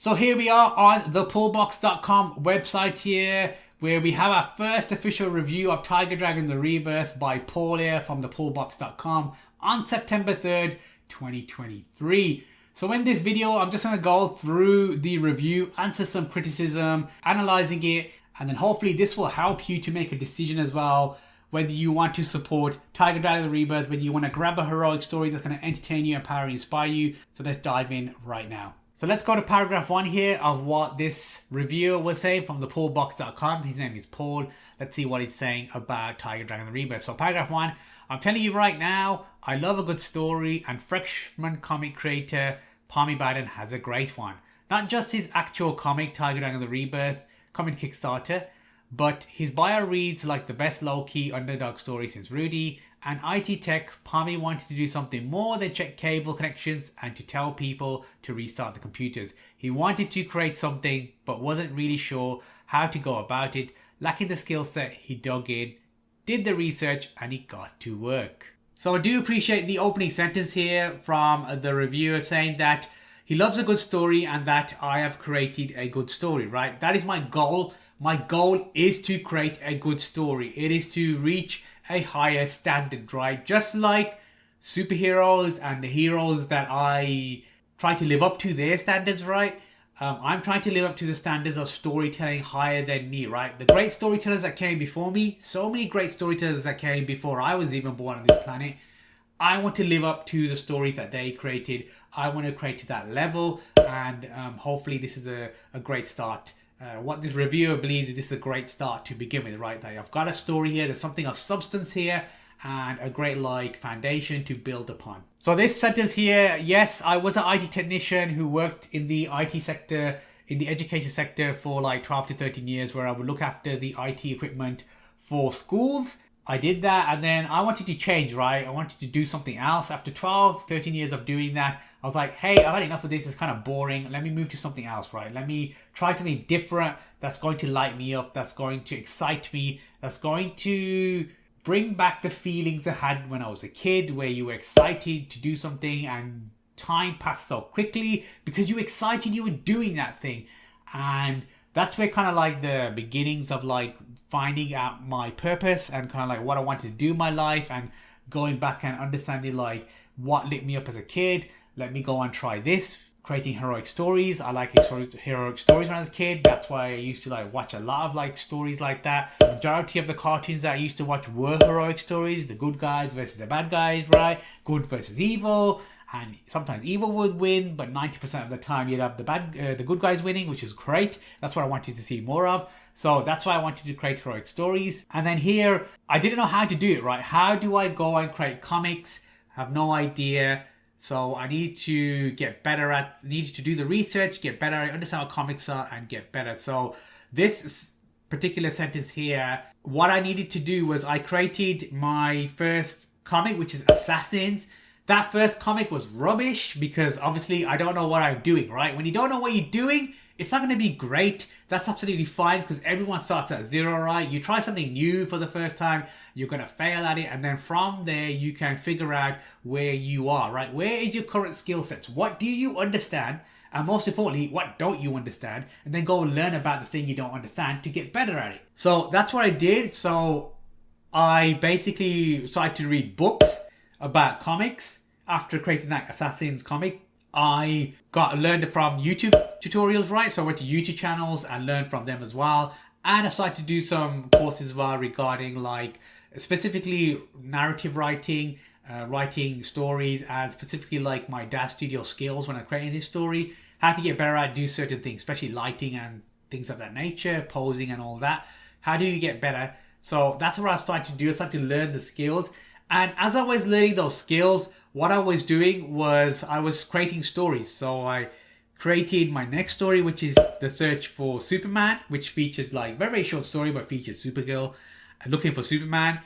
So here we are on the pullbox.com website here, where we have our first official review of Tiger Dragon the Rebirth by Paul here from the pullbox.com on September 3rd, 2023. So in this video, I'm just going to go through the review, answer some criticism, analysing it, and then hopefully this will help you to make a decision as well, whether you want to support Tiger Dragon the Rebirth, whether you want to grab a heroic story that's going to entertain you, empower, and inspire you. So let's dive in right now. So let's go to paragraph 1 here of what this reviewer was saying from the pullbox.com. His name is Paul. Let's see what he's saying about Tiger Dragon the Rebirth. So paragraph 1, I'm telling you right now, I love a good story, and freshman comic creator Parmy has a great one. Not just his actual comic, Tiger Dragon the Rebirth, coming Kickstarter, but his bio reads like the best low-key underdog story since Rudy. And IT Tech, Parmy wanted to do something more than check cable connections and to tell people to restart the computers. He wanted to create something, but wasn't really sure how to go about it. Lacking the skill set, he dug in, did the research, and he got to work. So I do appreciate the opening sentence here from the reviewer saying that he loves a good story and that I have created a good story, right? That is my goal. My goal is to create a good story. It is to reach a higher standard, right? Just like superheroes and the heroes that I try to live up to their standards, right? I'm trying to live up to the standards of storytelling higher than me, right? The great storytellers that came before me, so many great storytellers that came before I was even born on this planet. I want to live up to the stories that they created. I want to create to that level, and hopefully this is a great start. What this reviewer believes is this is a great start to begin with, right? That I've got a story here, there's something of substance here, and a great foundation to build upon. So this sentence here, yes, I was an IT technician who worked in the IT sector, in the education sector for 12 to 13 years, where I would look after the IT equipment for schools. I did that, and then I wanted to change, right? I wanted to do something else. After 12, 13 years of doing that, I was like, hey, I've had enough of this. It's kind of boring. Let me move to something else, right? Let me try something different that's going to light me up, that's going to excite me, that's going to bring back the feelings I had when I was a kid, where you were excited to do something and time passed so quickly because you were excited you were doing that thing. And that's where kind of the beginnings of finding out my purpose and kind of what I wanted to do in my life, and going back and understanding what lit me up as a kid. Let me go and try this, creating heroic stories. I like heroic stories when I was a kid. That's why I used to watch a lot of stories like that. The majority of the cartoons that I used to watch were heroic stories. The good guys versus the bad guys, right? Good versus evil. And sometimes evil would win, but 90% of the time you'd have the good guys winning, which is great. That's what I wanted to see more of. So that's why I wanted to create heroic stories. And then here, I didn't know how to do it, right? How do I go and create comics? I have no idea. So I need to get better needed to do the research, get better, understand what comics are, and get better. So this particular sentence here, what I needed to do was I created my first comic, which is Assassins. That first comic was rubbish because obviously I don't know what I'm doing, right? When you don't know what you're doing, it's not going to be great. That's absolutely fine because everyone starts at zero, right? You try something new for the first time, you're going to fail at it. And then from there, you can figure out where you are, right? Where is your current skill sets? What do you understand? And most importantly, what don't you understand? And then go learn about the thing you don't understand to get better at it. So that's what I did. So I basically started to read books about comics. After creating that Assassins comic, I learned from YouTube tutorials, right? So I went to YouTube channels and learned from them as well. And I started to do some courses as well regarding specifically narrative writing, writing stories, and specifically my Daz Studio skills when I'm creating this story, how to get better at do certain things, especially lighting and things of that nature, posing and all that. How do you get better? So that's what I started to do. I started to learn the skills. And as I was learning those skills, what I was doing was I was creating stories. So I created my next story, which is The Search for Superman, which featured very short story, but featured Supergirl looking for Superman,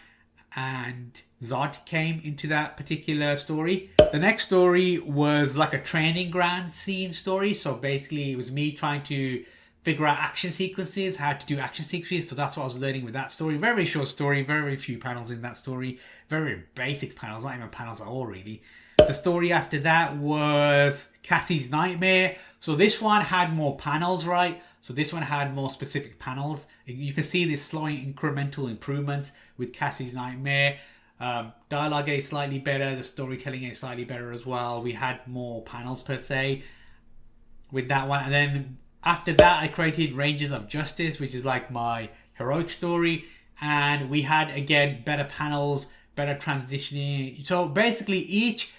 and Zod came into that particular story. The next story was a training ground scene story. So basically it was me trying to figure out action sequences, how to do action sequences. So that's what I was learning with that story. Very short story, very few panels in that story. Very basic panels, not even panels at all really. The story after that was Cassie's Nightmare. So this one had more panels, right? So this one had more specific panels. You can see this slight incremental improvements with Cassie's Nightmare. Dialogue is slightly better. The storytelling is slightly better as well. We had more panels per se with that one. And then after that, I created Rangers of Justice, which is like my heroic story. And we had, again, better panels, better transitioning. So basically each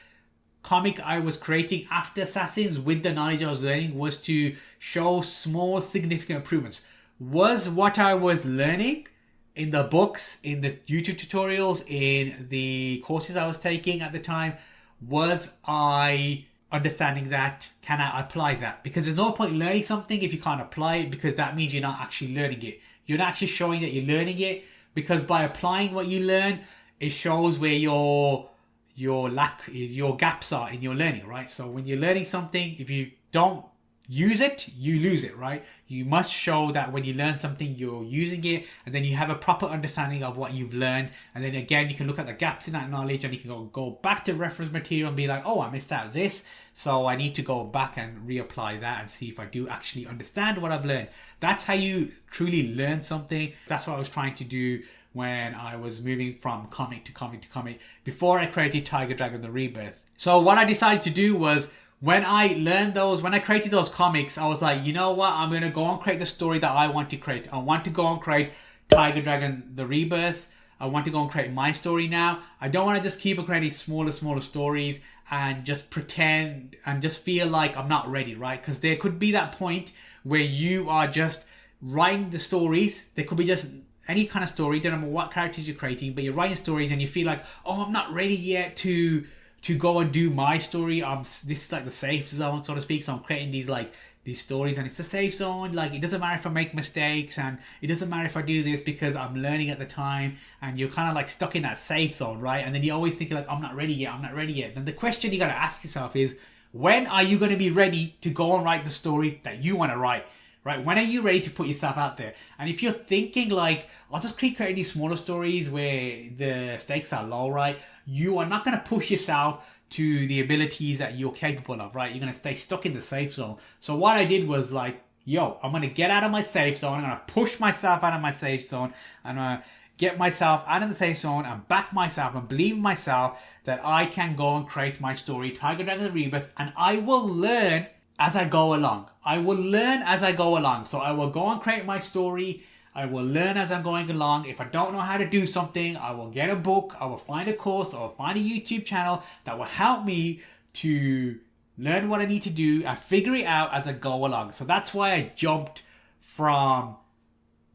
comic I was creating after Assassins with the knowledge I was learning was to show small significant improvements. Was what I was learning in the books, in the YouTube tutorials, in the courses I was taking at the time, was I understanding that? Can I apply that? Because there's no point learning something if you can't apply it, because that means you're not actually learning it. You're not actually showing that you're learning it, because by applying what you learn, it shows where your gaps are in your learning, right? So when you're learning something, if you don't use it, you lose it, right? You must show that when you learn something, you're using it, and then you have a proper understanding of what you've learned. And then again, you can look at the gaps in that knowledge, and you can go back to reference material and be like, oh, I missed out this, so I need to go back and reapply that and see if I do actually understand what I've learned. That's how you truly learn something. That's what I was trying to do when I was moving from comic to comic to comic before I created Tiger Dragon the Rebirth. So what I decided to do was, when I created those comics, I was like, you know what? I'm going to go and create the story that I want to create. I want to go and create Tiger Dragon the Rebirth. I want to go and create my story now. I don't want to just keep creating smaller stories and just pretend and just feel like I'm not ready, right? Because there could be that point where you are just writing the stories. There could be just any kind of story, don't matter what characters you're creating, but you're writing stories and you feel like, oh, I'm not ready yet to go and do my story. This is like the safe zone, so to speak. So I'm creating these stories, and it's a safe zone. Like, it doesn't matter if I make mistakes, and it doesn't matter if I do this, because I'm learning at the time. And you're kind of like stuck in that safe zone, right? And then you're always thinking like, I'm not ready yet. Then the question you got to ask yourself is, when are you going to be ready to go and write the story that you want to write? Right? When are you ready to put yourself out there? And if you're thinking like, I'll just keep creating these smaller stories where the stakes are low, right? You are not going to push yourself to the abilities that you're capable of, right? You're going to stay stuck in the safe zone. So what I did was like, yo, I'm going to get out of my safe zone. I'm going to push myself out of my safe zone. I'm going to get myself out of the safe zone and back myself and believe in myself that I can go and create my story, Tiger Dragon the Rebirth, and I will learn as I go along. So I will go and create my story. I will learn as I'm going along. If I don't know how to do something, I will get a book, I will find a course, or find a YouTube channel that will help me to learn what I need to do and figure it out as I go along. So that's why I jumped from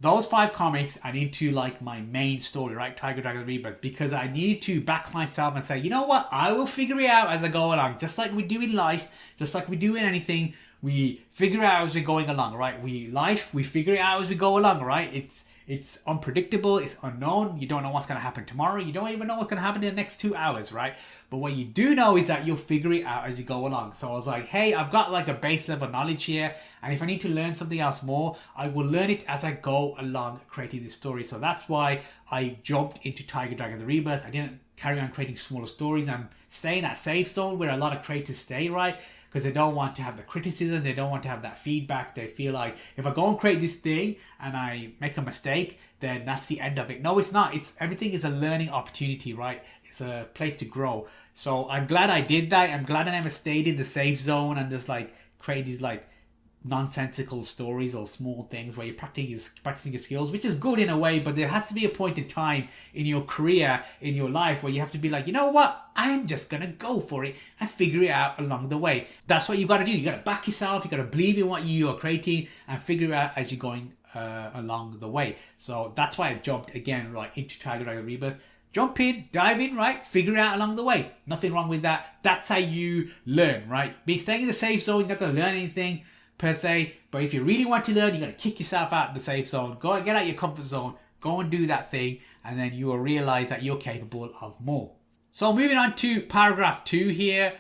those 5 comics and into like my main story, right? Tiger Dragon Rebirth, because I need to back myself and say, you know what? I will figure it out as I go along. Just like we do in life, just like we do in anything, we figure it out as we're going along, right? We figure it out as we go along, right? It's unpredictable, it's unknown. You don't know what's going to happen tomorrow. You don't even know what's going to happen in the next 2 hours, right? But what you do know is that you'll figure it out as you go along. So I was like, hey, I've got like a base level knowledge here, and if I need to learn something else more, I will learn it as I go along creating this story. So that's why I jumped into Tiger Dragon the Rebirth. I didn't carry on creating smaller stories. I'm staying in that safe zone where a lot of creators stay, right? Because they don't want to have the criticism, they don't want to have that feedback. They feel like, if I go and create this thing and I make a mistake, then that's the end of it. No, it's not. Everything is a learning opportunity, right? It's a place to grow. So I'm glad I did that. I'm glad I never stayed in the safe zone and just like create these like nonsensical stories or small things where you're practicing your skills, which is good in a way, but there has to be a point in time in your career, in your life, where you have to be like, you know what, I'm just gonna go for it and figure it out along the way. That's what you got to do. You got to back yourself, you got to believe in what you are creating and figure it out as you're going along the way. So that's why I jumped again right into Tiger Dragon Rebirth. Jump in, dive in, right? Figure it out along the way. Nothing wrong with that. That's how you learn, right? Staying in the safe zone, you're not going to learn anything per se, but if you really want to learn, you got to kick yourself out of the safe zone, go and get out your comfort zone, go and do that thing, and then you will realize that you're capable of more. So moving on to paragraph 2 here.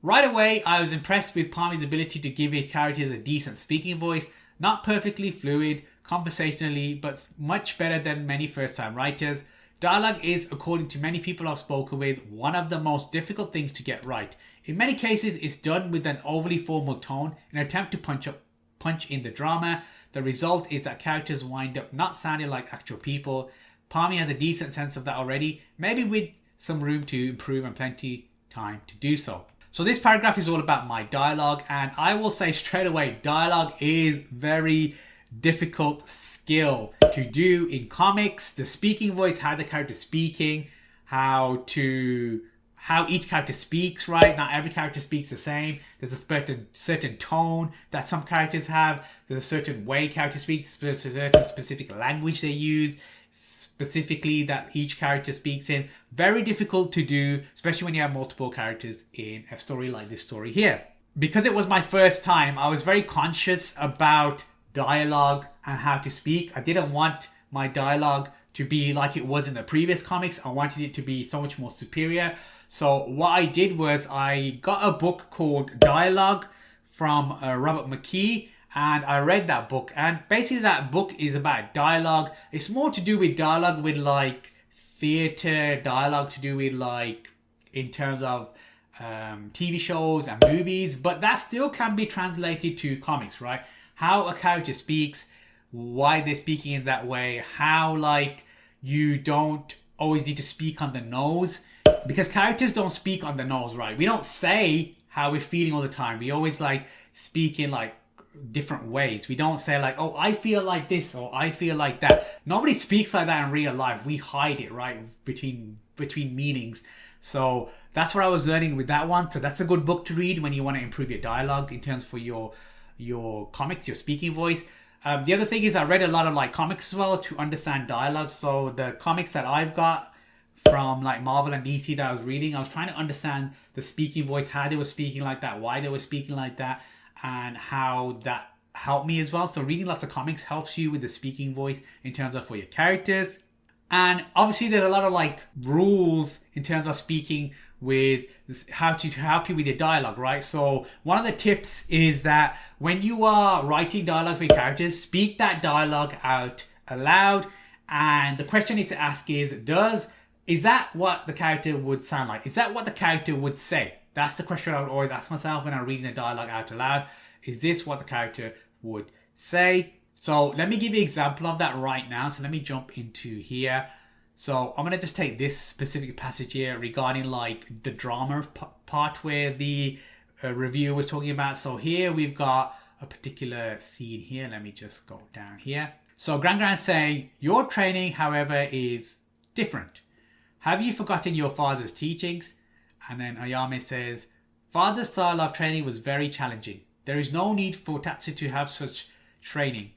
Right away, I was impressed with Parmy's ability to give his characters a decent speaking voice, not perfectly fluid conversationally, but much better than many first-time writers. Dialogue is, according to many people I've spoken with, one of the most difficult things to get right. In many cases, it's done with an overly formal tone in an attempt to punch in the drama. The result is that characters wind up not sounding like actual people. Parmy has a decent sense of that already, maybe with some room to improve and plenty time to do so. So this paragraph is all about my dialogue, and I will say straight away, dialogue is very difficult skill to do in comics. The speaking voice, how the character's speaking, how each character speaks, right? Not every character speaks the same. There's a certain tone that some characters have. There's a certain way characters speak, a certain specific language they use, specifically that each character speaks in. Very difficult to do, especially when you have multiple characters in a story like this story here. Because it was my first time, I was very conscious about dialogue and how to speak. I didn't want my dialogue to be like it was in the previous comics. I wanted it to be so much more superior. So what I did was I got a book called Dialogue from Robert McKee, and I read that book. And basically that book is about dialogue. It's more to do with dialogue with like theatre, dialogue to do with like in terms of TV shows and movies, but that still can be translated to comics, right? How a character speaks, why they're speaking in that way, how like you don't always need to speak on the nose, because characters don't speak on the nose, right? We don't say how we're feeling all the time. We always like speak in like different ways. We don't say like, oh, I feel like this or I feel like that. Nobody speaks like that in real life. We hide it, right, between meanings. So that's what I was learning with that one. So that's a good book to read when you want to improve your dialogue in terms for your comics, your speaking voice. The other thing is I read a lot of like comics as well to understand dialogue. So the comics that I've got from like Marvel and DC that I was reading, I was trying to understand the speaking voice, how they were speaking like that, why they were speaking like that, and how that helped me as well. So reading lots of comics helps you with the speaking voice in terms of for your characters. And obviously there's a lot of like rules in terms of speaking with how to help you with your dialogue, right? So one of the tips is that when you are writing dialogue for your characters, speak that dialogue out aloud. And the question is to ask is that what the character would sound like? Is that what the character would say? That's the question I would always ask myself when I'm reading the dialogue out aloud. Is this what the character would say? So let me give you an example of that right now. So let me jump into here. So I'm going to just take this specific passage here regarding like the drama part where the reviewer was talking about. So here we've got a particular scene here. Let me just go down here. So Gran saying, your training, however, is different. Have you forgotten your father's teachings? And then Ayame says, father's style of training was very challenging. There is no need for Tatsu to have such training.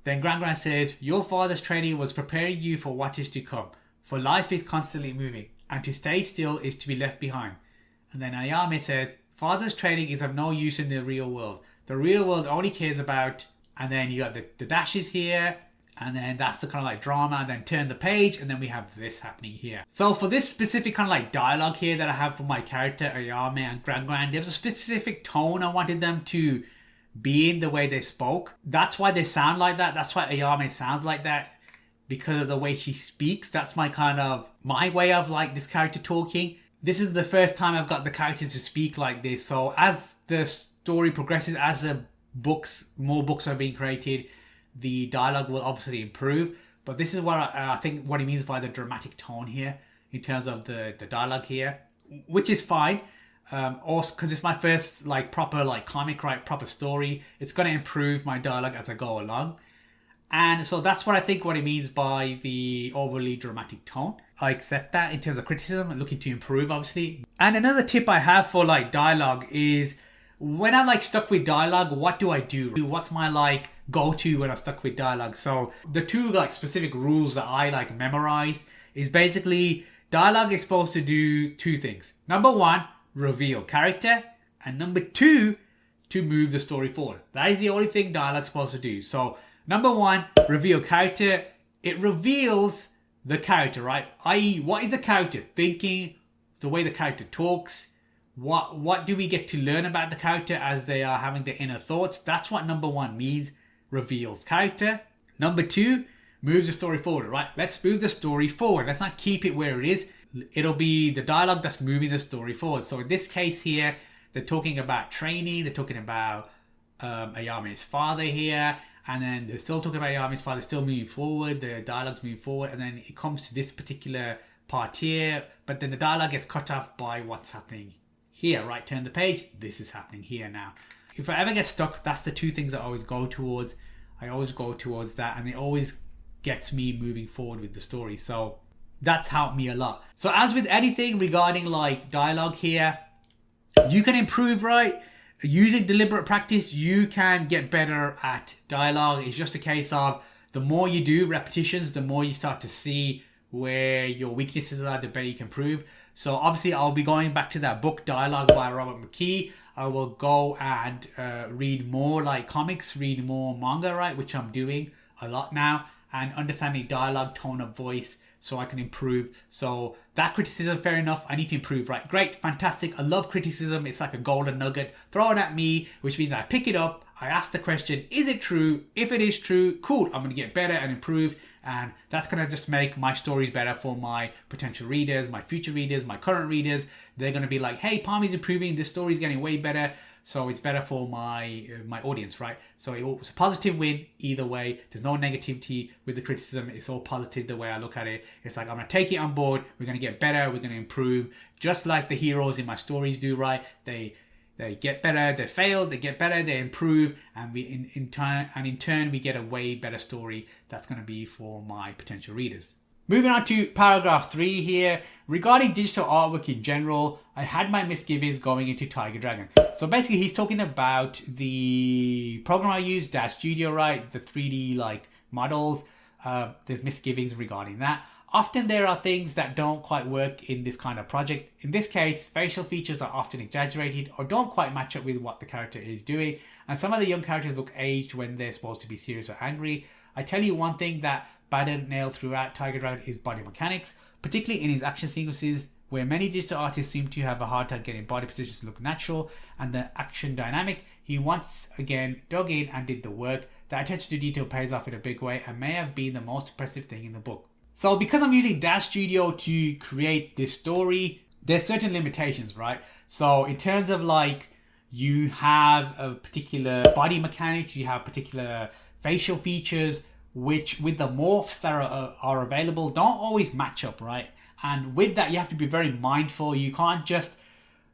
Then Gran says, your father's training was preparing you for what is to come. For life is constantly moving, and to stay still is to be left behind. And then Ayame says, father's training is of no use in the real world. The real world only cares about... And then you got the dashes here. And then that's the kind of like drama, and then turn the page, and then we have this happening here. So for this specific kind of like dialogue here that I have for my character Ayame and Gran, there was a specific tone I wanted them to be in, the way they spoke. That's why they sound like that. That's why Ayame sounds like that, because of the way she speaks. That's my way of like this character talking. This is the first time I've got the characters to speak like this. So as the story progresses, as more books are being created, the dialogue will obviously improve. But this is what I think what he means by the dramatic tone here in terms of the dialogue here, which is fine. Also because it's my first like proper like comic, right, proper story. It's going to improve my dialogue as I go along. And so that's what I think what he means by the overly dramatic tone. I accept that in terms of criticism and looking to improve, obviously. And another tip I have for like dialogue is when I'm like stuck with dialogue, what do I do? What's my like go-to when I'm stuck with dialogue? So the two like specific rules that I like memorized is basically dialogue is supposed to do two things. Number one, reveal character, and number two, to move the story forward. That is the only thing dialogue's supposed to do. So number one, reveal character. It reveals the character, right? I.e., what is the character thinking, the way the character talks. What do we get to learn about the character as they are having their inner thoughts? That's what number one means, reveals character. Number two, moves the story forward, right? Let's move the story forward. Let's not keep it where it is. It'll be the dialogue that's moving the story forward. So in this case here, they're talking about training. They're talking about Ayame's father here. And then they're still talking about Ayame's father, still moving forward. The dialogue's moving forward. And then it comes to this particular part here. But then the dialogue gets cut off by what's happening here, right? Turn the page. This is happening here now. If I ever get stuck, that's the two things I always go towards. I always go towards that. And it always gets me moving forward with the story. So that's helped me a lot. So as with anything regarding like dialogue here, you can improve, right? Using deliberate practice, you can get better at dialogue. It's just a case of the more you do repetitions, the more you start to see where your weaknesses are, the better you can improve. So obviously I'll be going back to that book Dialogue by Robert McKee. I will go and read more like comics, read more manga, right? Which I'm doing a lot now, and understanding dialogue, tone of voice, so I can improve. So that criticism, fair enough. I need to improve, right? Great, fantastic. I love criticism. It's like a golden nugget. Throw it at me, which means I pick it up. I ask the question, is it true? If it is true, cool. I'm going to get better and improve. And that's going to just make my stories better for my potential readers, my future readers, my current readers. They're going to be like, hey, Parmy's improving. This story's getting way better. So it's better for my audience, right? So it's a positive win either way. There's no negativity with the criticism. It's all positive the way I look at it. It's like, I'm going to take it on board. We're going to get better. We're going to improve. Just like the heroes in my stories do, right? They get better, they fail, they get better, they improve, and we in turn we get a way better story that's going to be for my potential readers. Moving on to paragraph 3 here. Regarding digital artwork in general, I had my misgivings going into Tiger Dragon. So basically he's talking about the program I use, Dash Studio, right? The 3D like models. There's misgivings regarding that. Often there are things that don't quite work in this kind of project. In this case, facial features are often exaggerated or don't quite match up with what the character is doing. And some of the young characters look aged when they're supposed to be serious or angry. I tell you one thing that Baden nailed throughout Tiger Dragon is body mechanics, particularly in his action sequences, where many digital artists seem to have a hard time getting body positions to look natural and the action dynamic. He once again dug in and did the work. That attention to detail pays off in a big way and may have been the most impressive thing in the book. So because I'm using Dash Studio to create this story, there's certain limitations, right? So in terms of like, you have a particular body mechanics, you have particular facial features, which with the morphs that are available don't always match up, right? And with that, you have to be very mindful. You can't just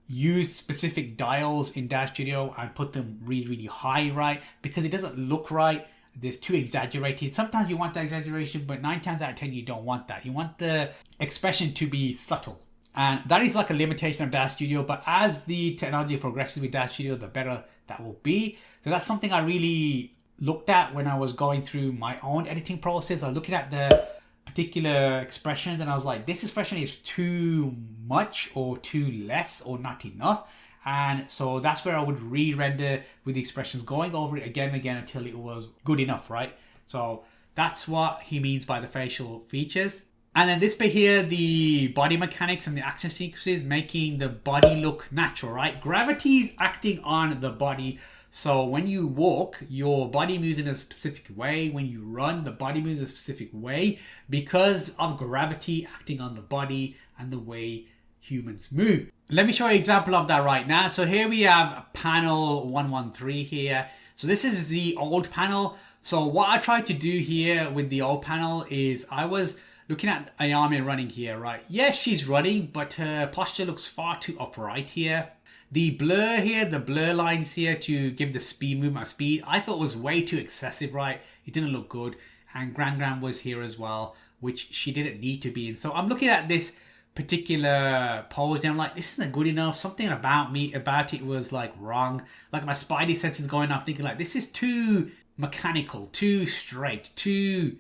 use specific dials in Dash Studio and put them really, really high, right? Because it doesn't look right. There's too exaggerated. Sometimes you want that exaggeration, but 9 times out of 10, you don't want that. You want the expression to be subtle. And that is like a limitation of Dash Studio. But as the technology progresses with Dash Studio, the better that will be. So that's something I really looked at when I was going through my own editing process. I was looking at the particular expressions and I was like, this expression is too much or too less or not enough. And so that's where I would re-render with the expressions, going over it again and again until it was good enough, right? So that's what he means by the facial features. And then this bit here, the body mechanics and the action sequences, making the body look natural, right? Gravity is acting on the body. So when you walk, your body moves in a specific way. When you run, the body moves in a specific way because of gravity acting on the body and the way humans move. Let me show you an example of that right now. So here we have panel 113 here. So this is the old panel. So what I tried to do here with the old panel is I was looking at Ayame running here, right? Yes, she's running, but her posture looks far too upright here. The blur here, the blur lines here to give the speed movement speed, I thought was way too excessive, right? It didn't look good. And Gran was here as well, which she didn't need to be in. So I'm looking at this particular pose and I'm like, this isn't good enough. Something about it was like wrong. Like my spidey senses going off thinking like, this is too mechanical, too straight, too...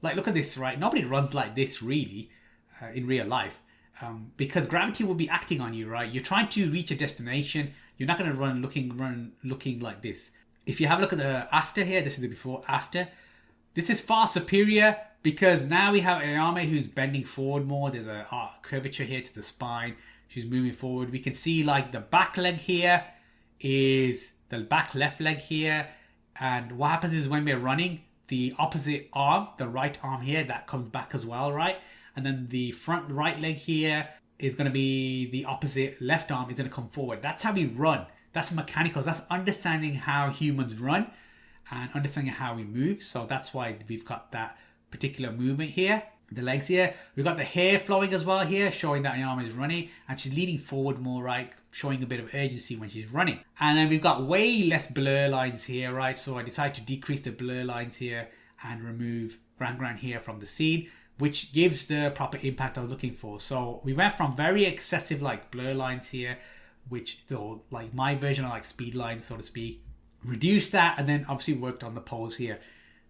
Like, look at this, right? Nobody runs like this really in real life. Because gravity will be acting on you, right? You're trying to reach a destination. You're not going to run looking like this. If you have a look at the after here, this is the before, after. This is far superior because now we have Ayame who's bending forward more. There's a curvature here to the spine. She's moving forward. We can see like the back leg here is the back left leg here. And what happens is when we're running, the opposite arm, the right arm here, that comes back as well, right? And then the front right leg here is going to be the opposite left arm is going to come forward. That's how we run. That's mechanicals. That's understanding how humans run and understanding how we move. So that's why we've got that particular movement here. The legs here. We've got the hair flowing as well here, showing that the arm is running. And she's leaning forward more, right? Showing a bit of urgency when she's running. And then we've got way less blur lines here, right? So I decided to decrease the blur lines here and remove background here from the scene, which gives the proper impact I was looking for. So we went from very excessive like blur lines here, which like my version of like speed lines, so to speak, reduced that, and then obviously worked on the pose here.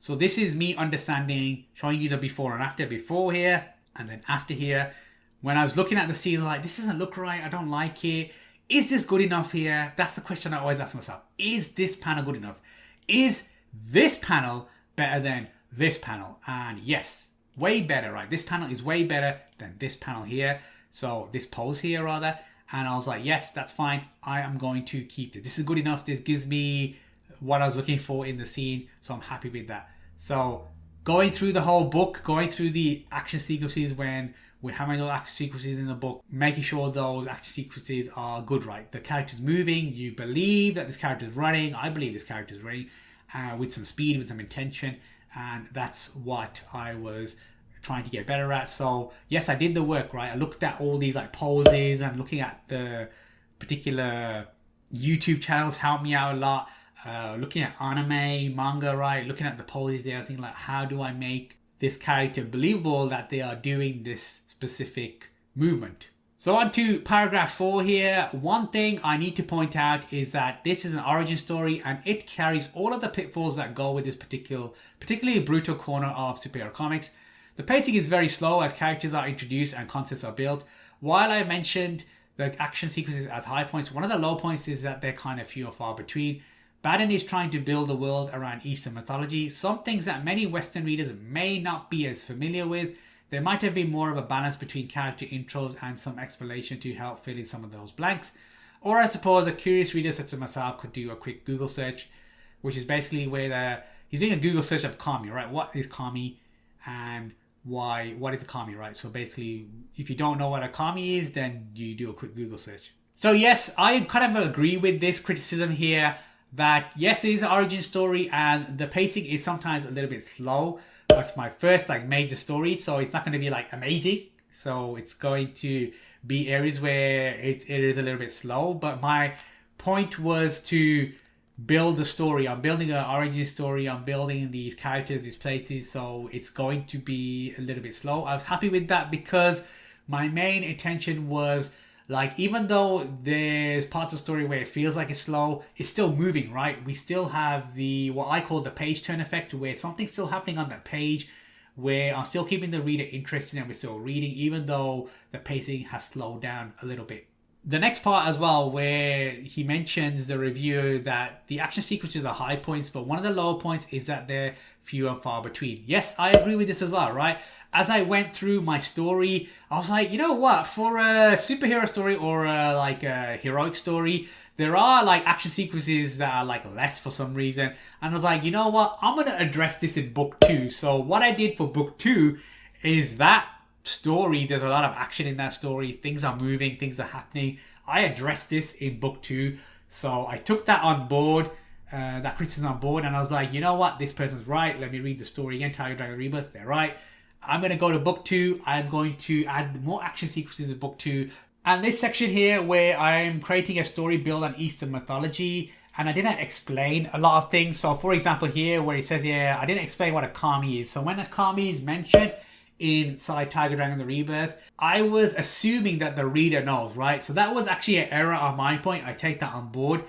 So this is me understanding, showing you the before and after. Before here and then after here. When I was looking at the scene, I was like, this doesn't look right. I don't like it. Is this good enough here? That's the question I always ask myself. Is this panel good enough? Is this panel better than this panel? And yes, way better, right? This panel is way better than this panel here. So this pose here rather. And I was like, yes, that's fine. I am going to keep this. This is good enough. This gives me what I was looking for in the scene. So I'm happy with that. So going through the whole book, going through the action sequences when we're having those action sequences in the book, making sure those action sequences are good, right? The character's moving. You believe that this character is running. I believe this character is running with some speed, with some intention. And that's what I was trying to get better at. So yes, I did the work, right? I looked at all these like poses and looking at the particular YouTube channels helped me out a lot. Looking at anime, manga, right? Looking at the poses there, I think like, how do I make this character believable that they are doing this specific movement? So on to paragraph 4 here. One thing I need to point out is that this is an origin story and it carries all of the pitfalls that go with this particularly brutal corner of superhero comics. The pacing is very slow as characters are introduced and concepts are built. While I mentioned the action sequences as high points, one of the low points is that they're kind of few or far between. Baden is trying to build a world around Eastern mythology, some things that many Western readers may not be as familiar with. There might have been more of a balance between character intros and some explanation to help fill in some of those blanks. Or I suppose a curious reader such as myself could do a quick Google search, which is basically where he's doing a Google search of Parmy, right? What is Parmy and what is a Parmy, right? So basically, if you don't know what a Parmy is, then you do a quick Google search. So yes, I kind of agree with this criticism here that yes, it is an origin story and the pacing is sometimes a little bit slow. That's my first like major story, so it's not going to be like amazing. So it's going to be areas where it is a little bit slow. But my point was to build the story. I'm building an origin story. I'm building these characters, these places. So it's going to be a little bit slow. I was happy with that because my main intention was like, even though there's parts of the story where it feels like it's slow, it's still moving, right? We still have the, what I call the page turn effect, where something's still happening on that page, where I'm still keeping the reader interested and we're still reading, even though the pacing has slowed down a little bit. The next part as well, where he mentions the reviewer that the action sequences are high points, but one of the low points is that they're few and far between. Yes, I agree with this as well, right? As I went through my story, I was like, you know what? For a superhero story or like a heroic story, there are like action sequences that are like less for some reason. And I was like, you know what? I'm going to address this in book 2. So what I did for book 2 is that story, there's a lot of action in that story. Things are moving, things are happening. I addressed this in book 2. So I took that on board, that criticism on board. And I was like, you know what? This person's right. Let me read the story again. Tiger Dragon Rebirth. They're right. I'm going to go to book 2. I'm going to add more action sequences in book 2. And this section here where I'm creating a story built on Eastern mythology, and I didn't explain a lot of things. So for example here where it says here, I didn't explain what a kami is. So when a kami is mentioned inside Tiger Dragon the Rebirth, I was assuming that the reader knows, right? So that was actually an error on my point. I take that on board.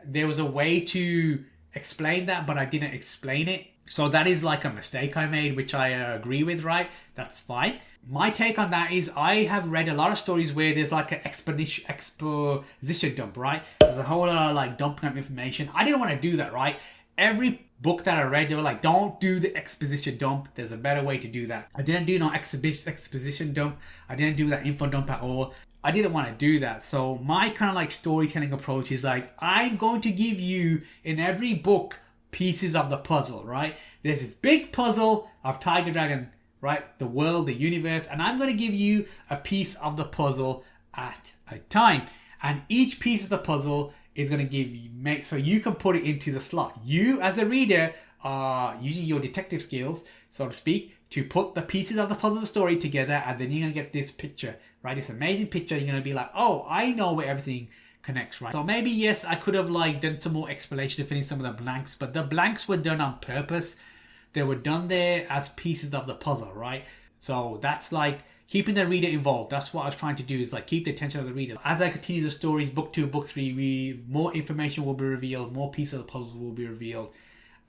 There was a way to explain that, but I didn't explain it. So that is like a mistake I made, which I agree with, right? That's fine. My take on that is I have read a lot of stories where there's like an exposition dump, right? There's a whole lot of like dumping of information. I didn't want to do that, right? Every book that I read, they were like, don't do the exposition dump. There's a better way to do that. I didn't do no exposition dump. I didn't do that info dump at all. I didn't want to do that. So my kind of like storytelling approach is like, I'm going to give you in every book pieces of the puzzle, right? There's this big puzzle of Tiger Dragon, right? The world, the universe, and I'm going to give you a piece of the puzzle at a time. And each piece of the puzzle is going to give you, so you can put it into the slot. You as a reader are using your detective skills, so to speak, to put the pieces of the puzzle story together, and then you're going to get this picture, right? This amazing picture. You're going to be like, oh, I know where everything connects, right? So maybe, yes, I could have like done some more explanation to finish some of the blanks, but the blanks were done on purpose. They were done there as pieces of the puzzle, right? So that's like keeping the reader involved. That's what I was trying to do, is like keep the attention of the reader. As I continue the stories, book 2, book 3, more information will be revealed, more pieces of the puzzle will be revealed.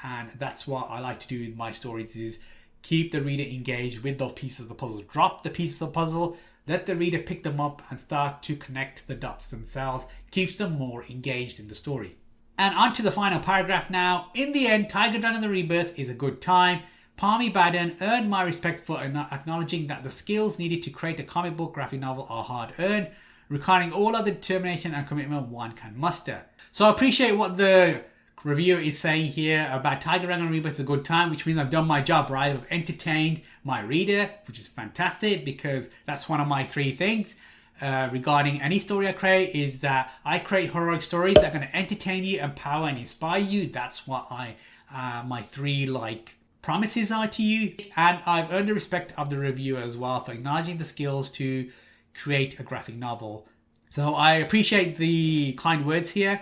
And that's what I like to do in my stories, is keep the reader engaged with those pieces of the puzzle. Drop the pieces of the puzzle, let the reader pick them up and start to connect the dots themselves. Keeps them more engaged in the story. And on to the final paragraph now. In the end, Tiger Dragon the Rebirth is a good time. Parmy Baden earned my respect for acknowledging that the skills needed to create a comic book graphic novel are hard earned, requiring all of the determination and commitment one can muster. So I appreciate what the reviewer is saying here about Tiger Dragon Rebirth is a good time, which means I've done my job, right? I've entertained my reader, which is fantastic, because that's one of my 3 things regarding any story I create, is that I create heroic stories that are going to entertain you, empower and inspire you. That's what my 3 like promises are to you. And I've earned the respect of the reviewer as well for acknowledging the skills to create a graphic novel. So I appreciate the kind words here.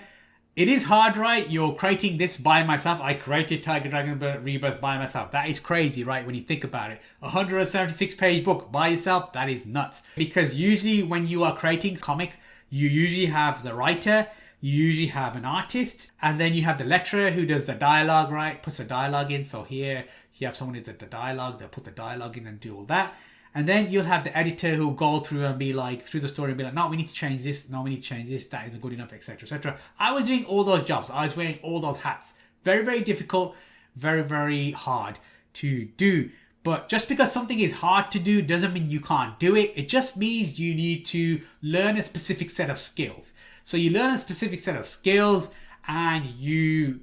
It is hard, right? You're creating this by myself. I created Tiger Dragon Rebirth by myself. That is crazy, right? When you think about it. 176 page book by yourself, that is nuts. Because usually when you are creating a comic, you usually have the writer, you usually have an artist, and then you have the letterer who does the dialogue, right? Puts the dialogue in. So here you have someone who does the dialogue, they'll put the dialogue in and do all that. And then you'll have the editor who'll go through and be like, through the story and be like, no, we need to change this. No, we need to change this. That isn't good enough, etc., etc. I was doing all those jobs. I was wearing all those hats. Very, very difficult. Very, very hard to do. But just because something is hard to do doesn't mean you can't do it. It just means you need to learn a specific set of skills. So you learn a specific set of skills and you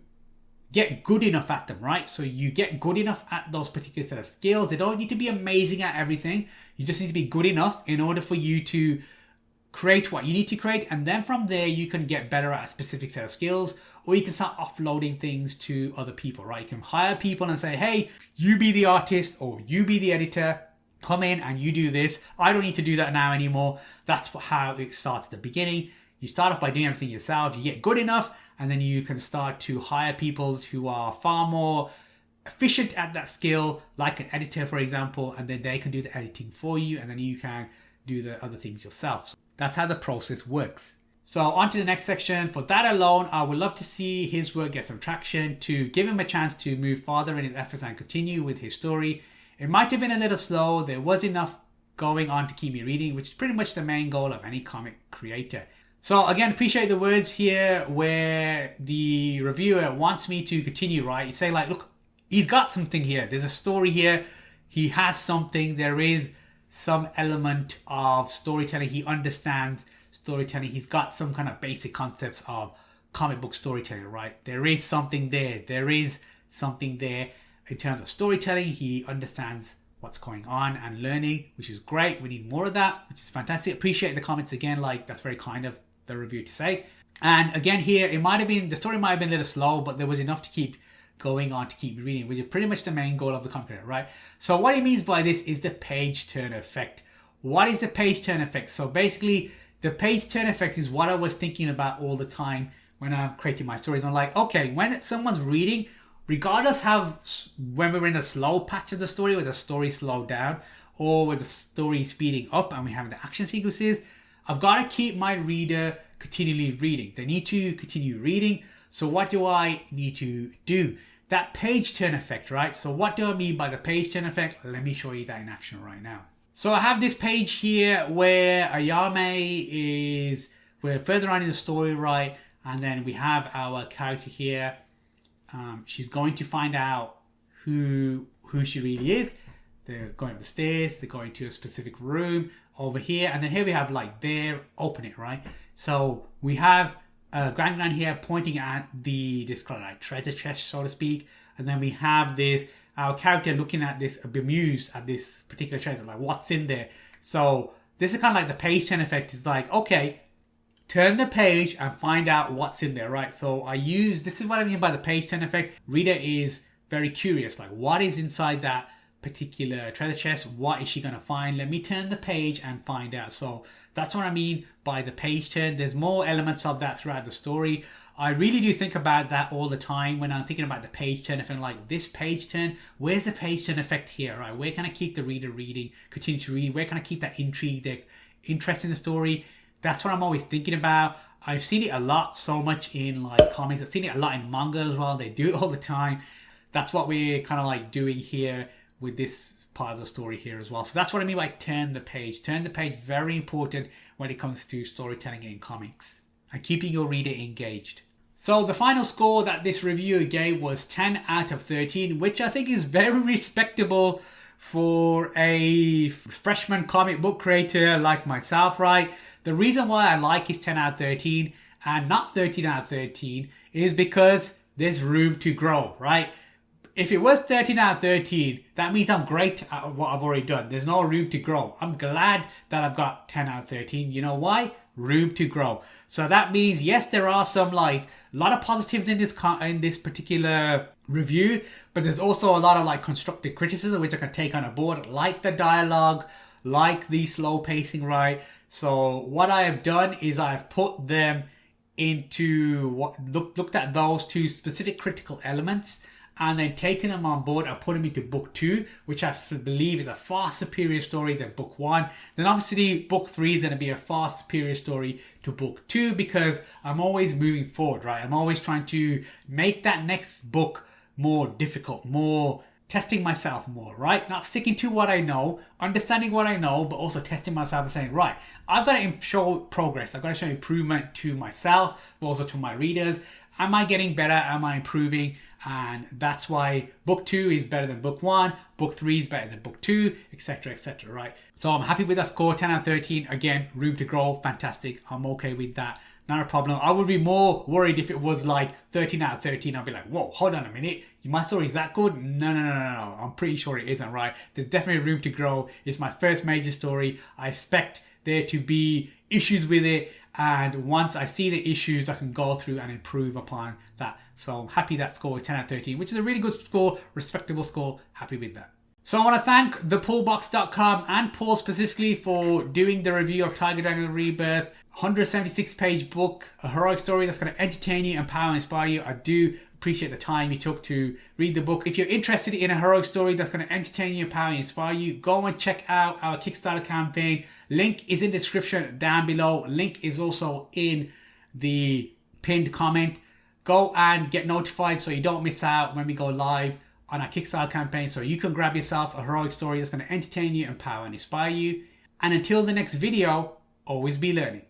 get good enough at them, right? So you get good enough at those particular set of skills. They don't need to be amazing at everything. You just need to be good enough in order for you to create what you need to create. And then from there, you can get better at a specific set of skills, or you can start offloading things to other people, right? You can hire people and say, hey, you be the artist or you be the editor. Come in and you do this. I don't need to do that now anymore. That's how it starts at the beginning. You start off by doing everything yourself. You get good enough, and then you can start to hire people who are far more efficient at that skill, like an editor, for example, and then they can do the editing for you, and then you can do the other things yourself. So that's how the process works. So on to the next section. For that alone, I would love to see his work get some traction, to give him a chance to move farther in his efforts and continue with his story. It might have been a little slow. There was enough going on to keep me reading, which is pretty much the main goal of any comic creator. So again, appreciate the words here where the reviewer wants me to continue, right? He's saying like, look, he's got something here. There's a story here. He has something. There is some element of storytelling. He understands storytelling. He's got some kind of basic concepts of comic book storytelling, right? There is something there. There is something there in terms of storytelling. He understands what's going on and learning, which is great. We need more of that, which is fantastic. Appreciate the comments again. Like, that's very kind of the review to say. And again here, the story might have been a little slow, but there was enough to keep going on, to keep me reading, which is pretty much the main goal of the comic creator, right? So what he means by this is the page turn effect. What is the page turn effect? So basically, the page turn effect is what I was thinking about all the time when I'm creating my stories. I'm like, okay, when someone's reading, regardless of when we're in a slow patch of the story, where the story slowed down, or with the story speeding up and we have the action sequences, I've got to keep my reader continually reading. They need to continue reading. So what do I need to do? That page turn effect, right? So what do I mean by the page turn effect? Let me show you that in action right now. So I have this page here where we're further on in the story, right? And then we have our character here. She's going to find out who she really is. They're going up the stairs. They're going to a specific room over here. And then here we have like there, open it, right? So we have Grand here pointing at this kind of like treasure chest, so to speak. And then we have our character looking at this, bemused at this particular treasure, like what's in there. So this is kind of like the page turn effect. It's like, okay, turn the page and find out what's in there, right? So this is what I mean by the page turn effect. Reader is very curious, like what is inside that particular treasure chest? What is she going to find? Let me turn the page and find out. So that's what I mean by the page turn. There's more elements of that throughout the story. I really do think about that all the time when I'm thinking about the page turn effect. Like this page turn, where's the page turn effect here, right? Where can I keep the reader reading, continue to read? Where can I keep that intrigue, the interest in the story? That's what I'm always thinking about. I've seen it a lot, so much in like comics. I've seen it a lot in manga as well. They do it all the time. That's what we're kind of like doing here with this part of the story here as well. So that's what I mean by turn the page. Turn the page, very important when it comes to storytelling in comics and keeping your reader engaged. So the final score that this reviewer gave was 10 out of 13, which I think is very respectable for a freshman comic book creator like myself, right? The reason why I like is 10 out of 13 and not 13 out of 13 is because there's room to grow, right? If it was 13 out of 13, that means I'm great at what I've already done. There's no room to grow. I'm glad that I've got 10 out of 13. You know why? Room to grow. So that means, yes, there are some like a lot of positives in this particular review, but there's also a lot of like constructive criticism which I can take on board, like the dialogue, like the slow pacing, right? So what I have done is I've put them into looked at those two specific critical elements and then taken them on board and put them into book 2, which I believe is a far superior story than book 1. Then obviously book 3 is going to be a far superior story to book 2 because I'm always moving forward, right? I'm always trying to make that next book more difficult, more testing myself more, right? Not sticking to what I know, understanding what I know, but also testing myself and saying, right, I've got to show progress. I've got to show improvement to myself, but also to my readers. Am I getting better? Am I improving? And that's why book 2 is better than book 1, book 3 is better than book 2, etc, right? So I'm happy with that score, 10 out of 13. Again, room to grow, fantastic. I'm okay with that. Not a problem. I would be more worried if it was like 13 out of 13. I'd be like, whoa, hold on a minute. My story is that good? No. I'm pretty sure it isn't, right? There's definitely room to grow. It's my first major story. I expect there to be issues with it. And once I see the issues, I can go through and improve upon that. So I'm happy that score is 10 out of 13, which is a really good score, respectable score. Happy with that. So I want to thank thepoolbox.com and Paul specifically for doing the review of Tiger Dragon Rebirth. 176 page book, a heroic story that's going to entertain you, empower and inspire you. I do appreciate the time you took to read the book. If you're interested in a heroic story that's going to entertain you, empower and inspire you, go and check out our Kickstarter campaign. Link is in the description down below. Link is also in the pinned comment. Go and get notified so you don't miss out when we go live on our Kickstarter campaign, so you can grab yourself a heroic story that's going to entertain you, empower and inspire you. And until the next video, always be learning.